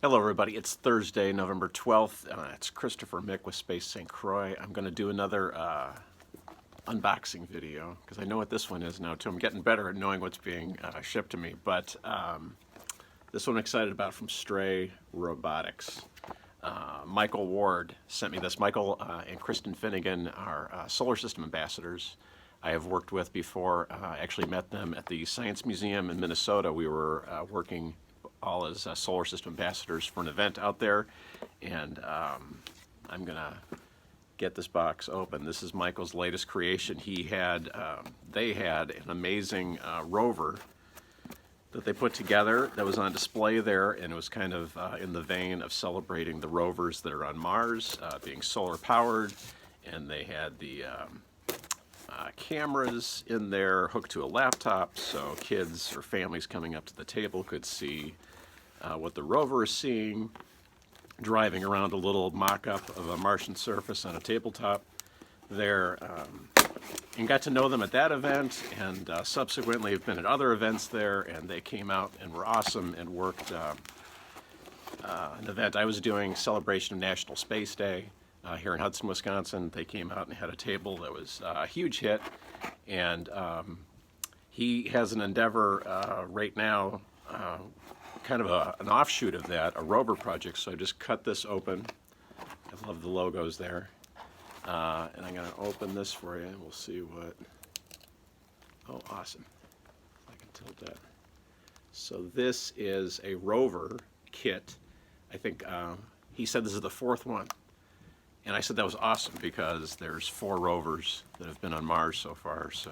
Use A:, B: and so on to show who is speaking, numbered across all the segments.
A: Hello everybody, it's Thursday, November 12th. It's Christopher Mick with Space St. Croix. I'm going to do another unboxing video because I know what this one is now too. I'm getting better at knowing what's being shipped to me, but this one I'm excited about from Stray Robotics. Michael Ward sent me this. Michael and Kristen Finnegan are solar system ambassadors I have worked with before. I actually met them at the Science Museum in Minnesota. We were working all as solar system ambassadors for an event out there, and I'm gonna get this box open. This is Michael's latest creation. They had an amazing rover that they put together that was on display there, and it was kind of in the vein of celebrating the rovers that are on Mars, being solar powered, and they had the cameras in there hooked to a laptop, so kids or families coming up to the table could see what the rover is seeing, driving around a little mock-up of a Martian surface on a tabletop there, and got to know them at that event, and subsequently have been at other events there, and they came out and were awesome and worked an event I was doing, celebration of National Space Day here in Hudson, Wisconsin. They came out and had a table that was a huge hit, and he has an endeavor right now, kind of an offshoot of that, a rover project. So I just cut this open. I love the logos there. And I'm going to open this for you and we'll see what... Oh, awesome. I can tilt that. So this is a rover kit. I think he said this is the fourth one. And I said that was awesome because there's 4 rovers that have been on Mars so far. So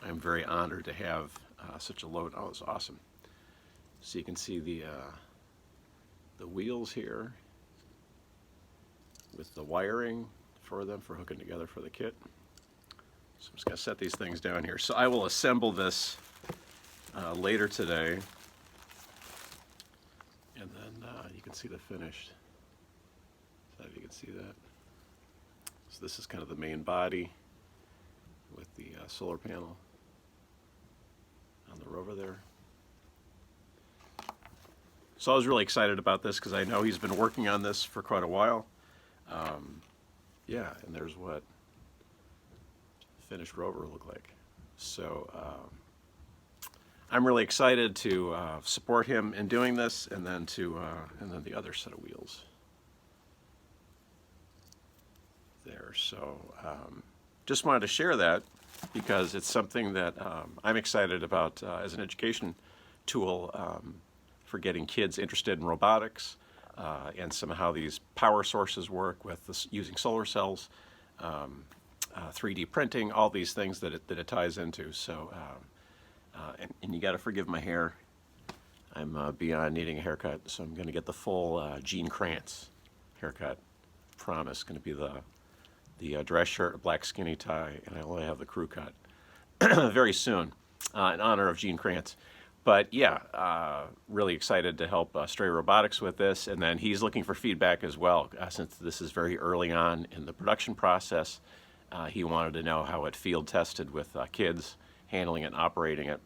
A: I'm very honored to have such a load. Oh, it's awesome. So you can see the wheels here with the wiring for them for hooking together for the kit. So I'm just going to set these things down here. So I will assemble this later today, and then you can see the finished. So if you can see that. So this is kind of the main body with the solar panel on the rover there. So I was really excited about this because I know he's been working on this for quite a while. Yeah, and there's what finished rover look like. So I'm really excited to support him in doing this, and then the other set of wheels there. So just wanted to share that because it's something that I'm excited about as an education tool. For getting kids interested in robotics and some of how these power sources work with this, using solar cells, 3D printing, all these things that it ties into. So, and you got to forgive my hair. I'm beyond needing a haircut, so I'm going to get the full Gene Kranz haircut. Promise, going to be the dress shirt, a black skinny tie, and I only have the crew cut very soon in honor of Gene Kranz. But yeah, really excited to help Stray Robotics with this, and then he's looking for feedback as well. Since this is very early on in the production process, he wanted to know how it field tested with kids, handling it and operating it.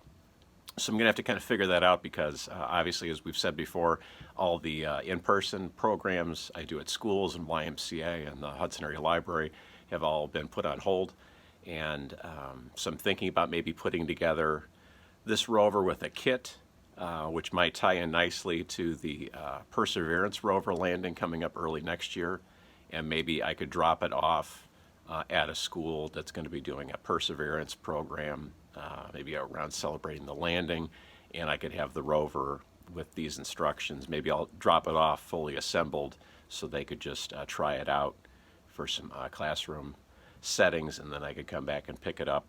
A: So I'm going to have to kind of figure that out because obviously, as we've said before, all the in-person programs I do at schools and YMCA and the Hudson Area Library have all been put on hold. And so I'm thinking about maybe putting together this rover with a kit, which might tie in nicely to the Perseverance rover landing coming up early next year, and maybe I could drop it off at a school that's going to be doing a Perseverance program, maybe around celebrating the landing, and I could have the rover with these instructions. Maybe I'll drop it off fully assembled so they could just try it out for some classroom settings, and then I could come back and pick it up.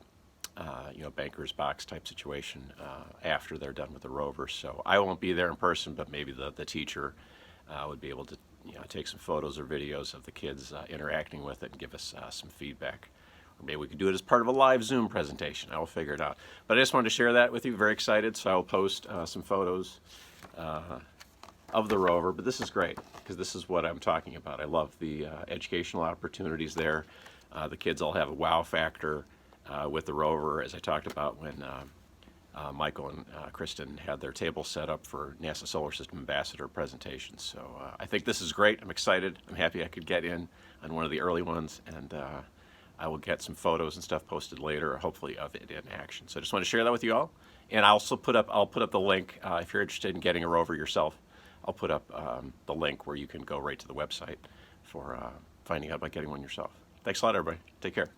A: Banker's box type situation after they're done with the rover. So I won't be there in person, but maybe the teacher would be able to take some photos or videos of the kids interacting with it and give us some feedback. Or maybe we could do it as part of a live Zoom presentation. I will figure it out. But I just wanted to share that with you. Very excited, so I will post some photos of the rover. But this is great because this is what I'm talking about. I love the educational opportunities there. The kids all have a wow factor with the rover, as I talked about when Michael and Kristen had their table set up for NASA Solar System Ambassador presentations. So I think this is great. I'm excited. I'm happy I could get in on one of the early ones, and I will get some photos and stuff posted later, hopefully of it in action. So I just want to share that with you all. And I'll put up the link if you're interested in getting a rover yourself. I'll put up the link where you can go right to the website for finding out about getting one yourself. Thanks a lot, everybody. Take care.